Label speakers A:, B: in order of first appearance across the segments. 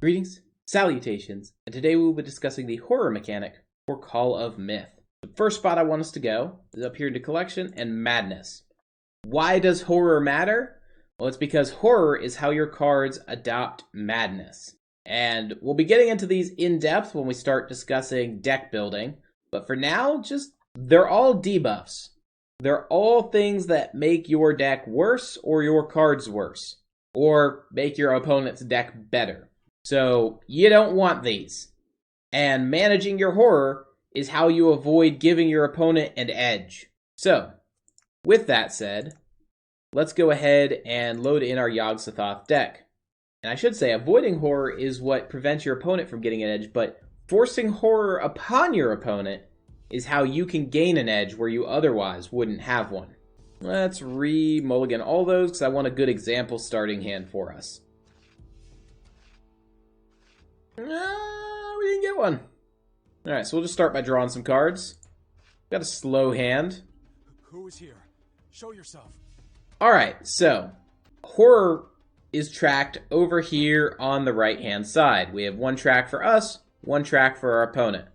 A: Greetings, salutations, and today we will be discussing the horror mechanic for Call of Myth. The first spot I want us to go is up here into Collection and Madness. Why does horror matter? Well, it's because horror is how your cards adopt madness. And we'll be getting into these in depth when we start discussing deck building, but for now, they're all debuffs. They're all things that make your deck worse or your cards worse, or make your opponent's deck better. So, you don't want these. And managing your horror is how you avoid giving your opponent an edge. So, with that said, let's go ahead and load in our Yogg-Sothoth deck. And I should say, avoiding horror is what prevents your opponent from getting an edge, but forcing horror upon your opponent is how you can gain an edge where you otherwise wouldn't have one. Let's re-mulligan all those, because I want a good example starting hand for us. We didn't get one. Alright, so we'll just start by drawing some cards. Got a slow hand.
B: Who is here? Show yourself.
A: Alright, so horror is tracked over here on the right-hand side. We have one track for us, one track for our opponent.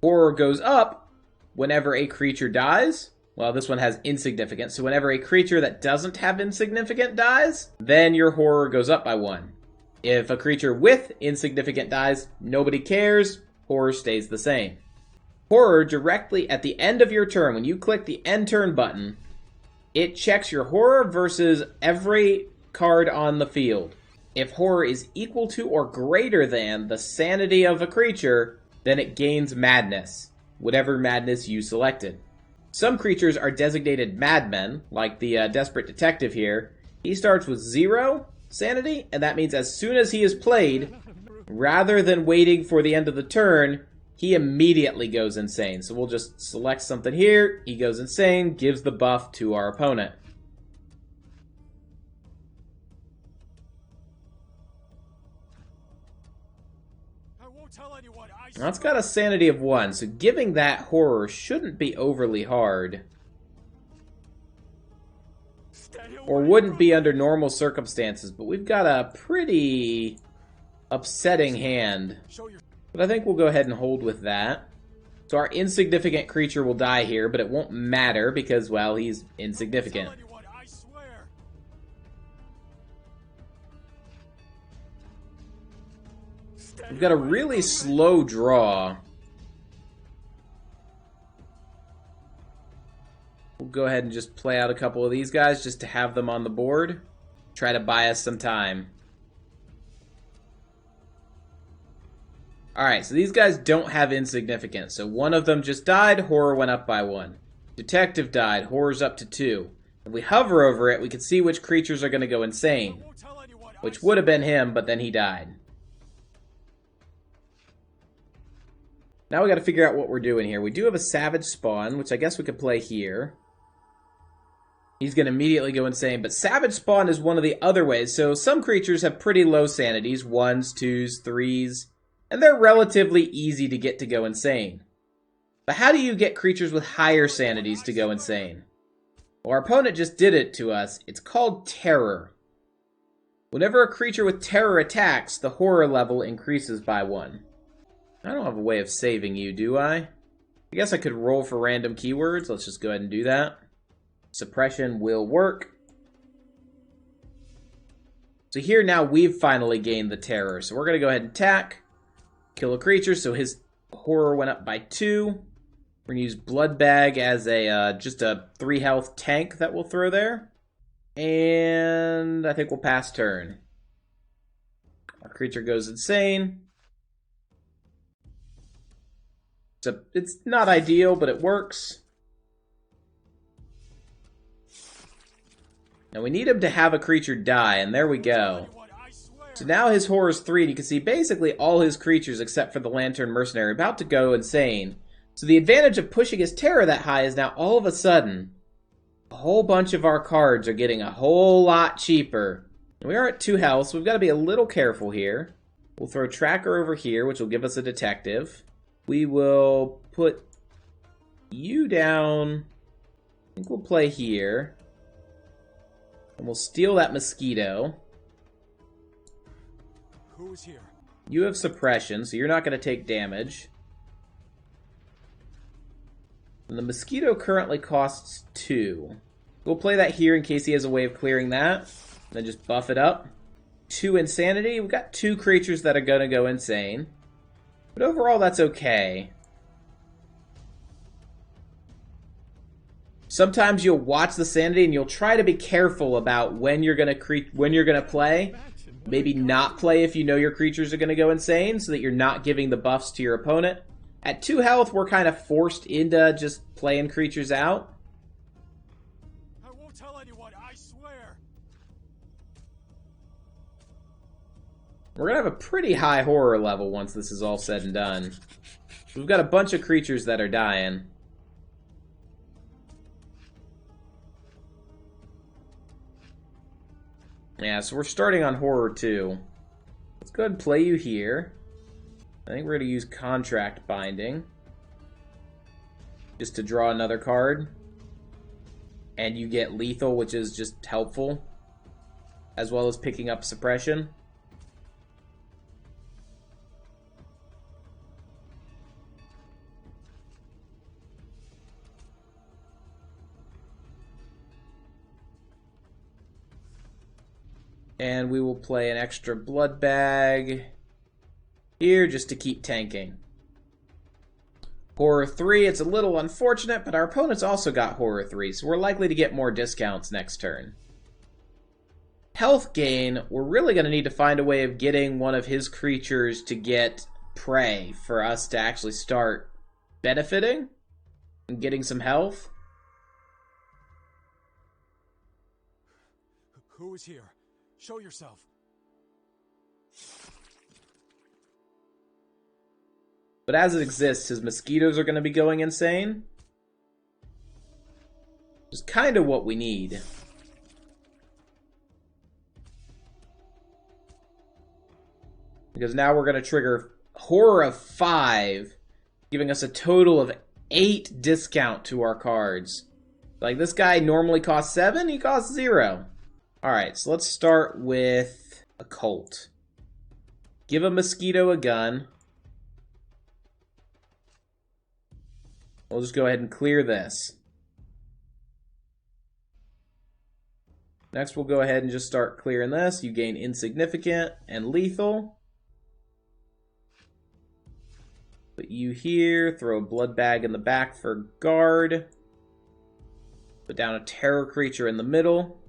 A: Horror goes up whenever a creature dies. Well, this one has insignificant, so whenever a creature that doesn't have insignificant dies, then your horror goes up by one. If a creature with insignificant dies, nobody cares, horror stays the same. Horror directly at the end of your turn, when you click the end turn button, it checks your horror versus every card on the field. If horror is equal to or greater than the sanity of a creature, then it gains madness, whatever madness you selected. Some creatures are designated madmen, like the Desperate Detective here. He starts with 0 sanity, and that means as soon as he is played, rather than waiting for the end of the turn, he immediately goes insane. So we'll just select something here, he goes insane, gives the buff to our opponent.
B: I won't tell anyone.
A: Now it's got a sanity of 1, so giving that horror shouldn't be overly hard. Or wouldn't be under normal circumstances, but we've got a pretty upsetting hand. But I think we'll go ahead and hold with that. So our insignificant creature will die here, but it won't matter because, well, he's insignificant. We've got a really slow draw. We'll go ahead and just play out a couple of these guys just to have them on the board. Try to buy us some time. Alright, so these guys don't have insignificance. So one of them just died, horror went up by 1. Detective died, horror's up to 2. If we hover over it, we can see which creatures are going to go insane. Which would have been him, but then he died. Now we got to figure out what we're doing here. We do have a Savage Spawn, which I guess we could play here. He's going to immediately go insane, but Savage Spawn is one of the other ways. So some creatures have pretty low sanities, 1s, 2s, 3s, and they're relatively easy to get to go insane. But how do you get creatures with higher sanities to go insane? Well, our opponent just did it to us. It's called Terror. Whenever a creature with Terror attacks, the horror level increases by 1. I don't have a way of saving you, do I? I guess I could roll for random keywords. Let's just go ahead and do that. Suppression will work. So here now we've finally gained the terror. So we're going to go ahead and attack. Kill a creature. So his horror went up by 2. We're going to use Blood Bag as a just a 3 health tank that we'll throw there. And I think we'll pass turn. Our creature goes insane. So it's not ideal, but it works. Now we need him to have a creature die, and there we go. So now his horror is 3, and you can see basically all his creatures except for the Lantern Mercenary are about to go insane. So the advantage of pushing his terror that high is now all of a sudden, a whole bunch of our cards are getting a whole lot cheaper. And we are at 2 health, so we've got to be a little careful here. We'll throw Tracker over here, which will give us a Detective. We will put you down. I think we'll play here. And we'll steal that Mosquito.
B: Who is here?
A: You have suppression, so you're not going to take damage. And the mosquito currently costs 2. We'll play that here in case he has a way of clearing that. Then just buff it up. 2 insanity. We've got 2 creatures that are going to go insane. But overall, that's okay. Sometimes you'll watch the sanity and you'll try to be careful about when you're going to play. Maybe not play if you know your creatures are going to go insane, so that you're not giving the buffs to your opponent. At 2 health, we're kind of forced into just playing creatures out.
B: I won't tell anyone, I swear.
A: We're going to have a pretty high horror level once this is all said and done. We've got a bunch of creatures that are dying. Yeah, so we're starting on horror too. Let's go ahead and play you here. I think we're going to use contract binding. Just to draw another card. And you get lethal, which is just helpful. As well as picking up suppression. And we will play an extra blood bag here just to keep tanking. Horror 3, it's a little unfortunate, but our opponent's also got Horror 3, so we're likely to get more discounts next turn. Health gain, we're really going to need to find a way of getting one of his creatures to get prey for us to actually start benefiting and getting some health.
B: Who is here? Show yourself.
A: But as it exists, his mosquitoes are going to be going insane. Which is kind of what we need. Because now we're going to trigger Horror of 5, giving us a total of 8 discount to our cards. Like, this guy normally costs 7, he costs 0. Alright, so let's start with Occult. Give a mosquito a gun. We'll just go ahead and clear this. Next, we'll go ahead and just start clearing this. You gain Insignificant and Lethal. Put you here. Throw a blood bag in the back for guard. Put down a terror creature in the middle.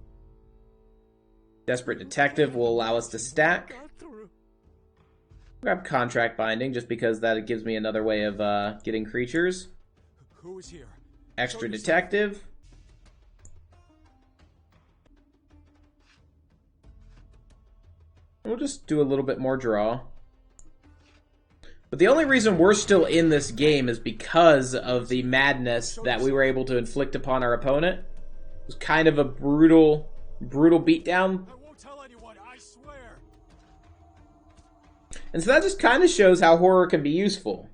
A: Desperate Detective will allow us to stack. Grab Contract Binding, just because that gives me another way of getting creatures.
B: Who is here?
A: Extra Detective. We'll just do a little bit more draw. But the only reason we're still in this game is because of the madness that we were able to inflict upon our opponent. It was kind of a brutal beatdown.
B: I won't tell anyone, I swear.
A: And so that just kind of shows how horror can be useful.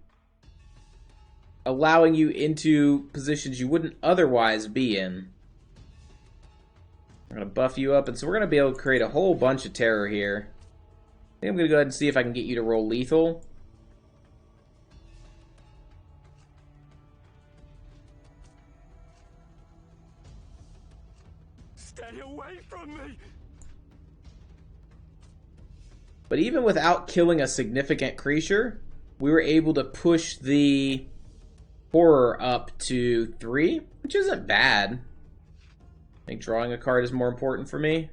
A: Allowing you into positions you wouldn't otherwise be in. I'm going to buff you up, and so we're going to be able to create a whole bunch of terror here. I think I'm going to go ahead and see if I can get you to roll lethal.
B: Stay away from me!
A: But even without killing a significant creature, we were able to push the horror up to 3, which isn't bad. I think drawing a card is more important for me.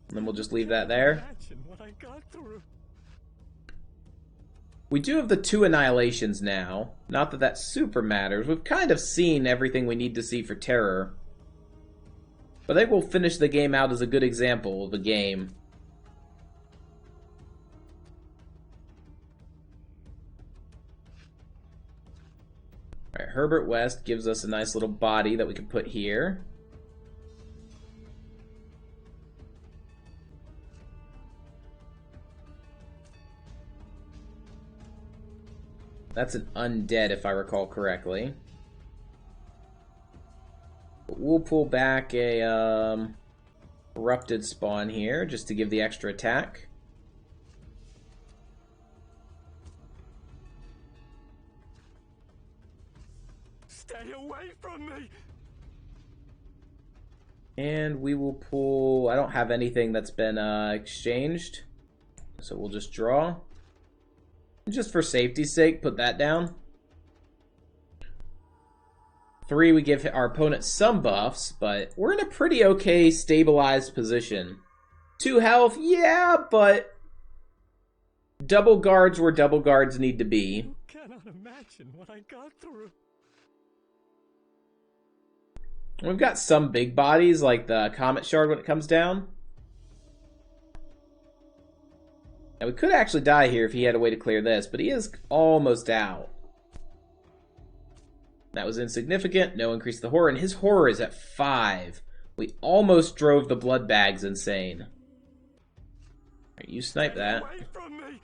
A: And then we'll just leave that there. We do have the 2 annihilations now. Not that that super matters. We've kind of seen everything we need to see for terror. But I think we'll finish the game out as a good example of a game. Alright, Herbert West gives us a nice little body that we can put here. That's an undead, if I recall correctly. But we'll pull back a corrupted spawn here, just to give the extra attack.
B: Stay away from me!
A: And we will pull... I don't have anything that's been exchanged. So we'll just draw. Just for safety's sake, put that down. 3, we give our opponent some buffs, but we're in a pretty okay stabilized position. 2 health, yeah, but double guards where double guards need to be.
B: You cannot imagine what I got through.
A: We've got some big bodies, like the Comet Shard when it comes down. Now, we could actually die here if he had a way to clear this, but he is almost out. That was insignificant. No increase to the horror, and his horror is at 5. We almost drove the blood bags insane. Right, you snipe that.
B: Away from me!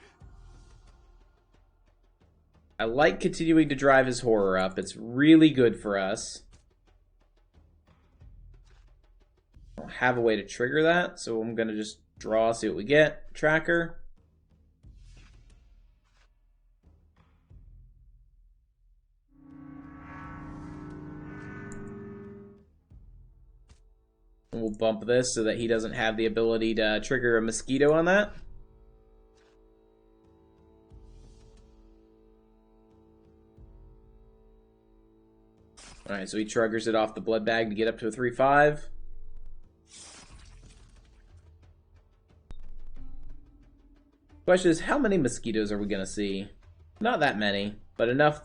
A: I like continuing to drive his horror up. It's really good for us. I don't have a way to trigger that, so I'm going to just draw, see what we get. Tracker. And we'll bump this so that he doesn't have the ability to trigger a mosquito on that. Alright, so he triggers it off the blood bag to get up to a 3-5. Question is, how many mosquitoes are we going to see? Not that many, but enough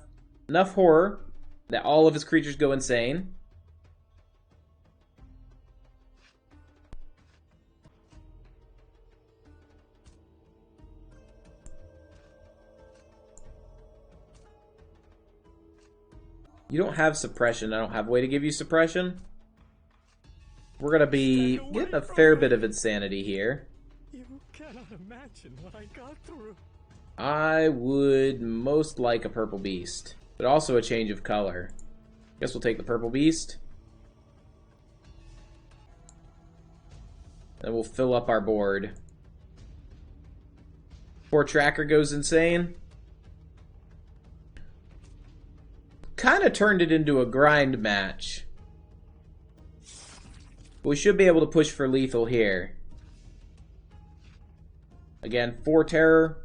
A: horror that all of his creatures go insane. You don't have suppression. I don't have a way to give you suppression. We're going to be getting a fair bit of insanity here.
B: You cannot imagine what I got through.
A: I would most like a purple beast, but also a change of color. Guess we'll take the purple beast. And we'll fill up our board. Poor tracker goes insane. Kind of turned it into a grind match. But we should be able to push for lethal here. Again, 4 terror,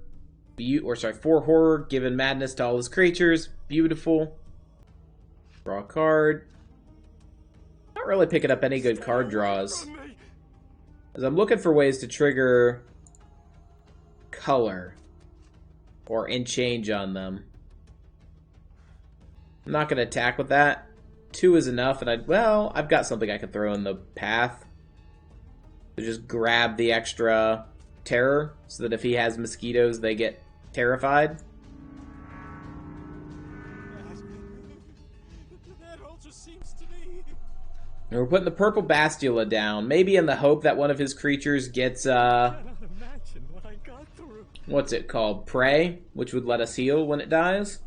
A: 4 horror, giving madness to all his creatures. Beautiful. Draw a card. Not really picking up any good card draws. As I'm looking for ways to trigger color or change on them. I'm not going to attack with that. 2 is enough, and I've got something I can throw in the path. To just grab the extra terror, so that if he has mosquitoes, they get terrified.
B: That all just seems to me.
A: And we're putting the purple Bastila down, maybe in the hope that one of his creatures gets,
B: Cannot imagine what I got through.
A: what's it called? Prey, which would let us heal when it dies.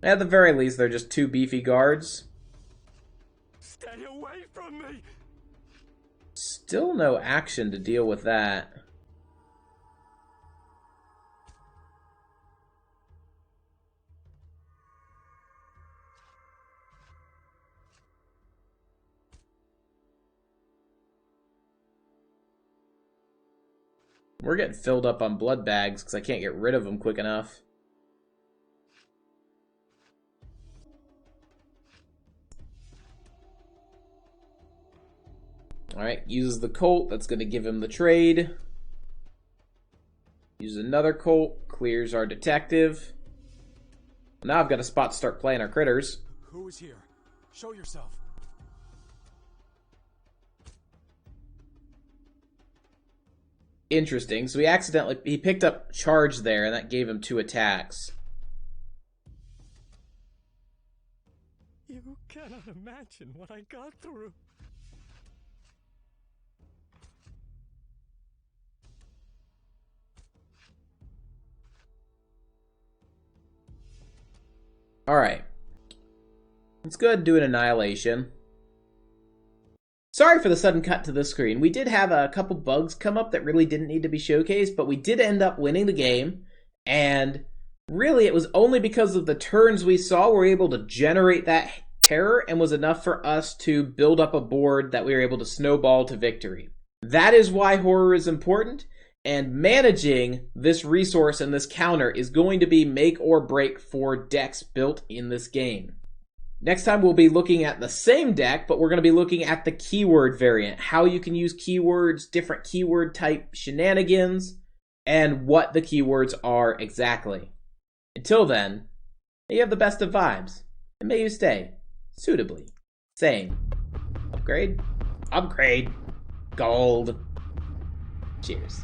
A: At the very least, they're just 2 beefy guards.
B: Stay away from me!
A: Still no action to deal with that. We're getting filled up on blood bags because I can't get rid of them quick enough. Alright, uses the Colt. That's going to give him the trade. Uses another Colt. Clears our detective. Now I've got a spot to start playing our critters.
B: Who is here? Show yourself.
A: Interesting. So he picked up charge there, and that gave him 2 attacks.
B: You cannot imagine what I got through.
A: Alright. Let's go ahead and do an annihilation. Sorry for the sudden cut to this screen. We did have a couple bugs come up that really didn't need to be showcased, but we did end up winning the game, and really it was only because of the turns we saw we were able to generate that terror and was enough for us to build up a board that we were able to snowball to victory. That is why horror is important, and managing this resource and this counter is going to be make or break for decks built in this game. Next time we'll be looking at the same deck, but we're going to be looking at the keyword variant, how you can use keywords, different keyword type shenanigans, and what the keywords are exactly. Until then, may you have the best of vibes, and may you stay suitably sane. Upgrade? Upgrade. Gold. Cheers.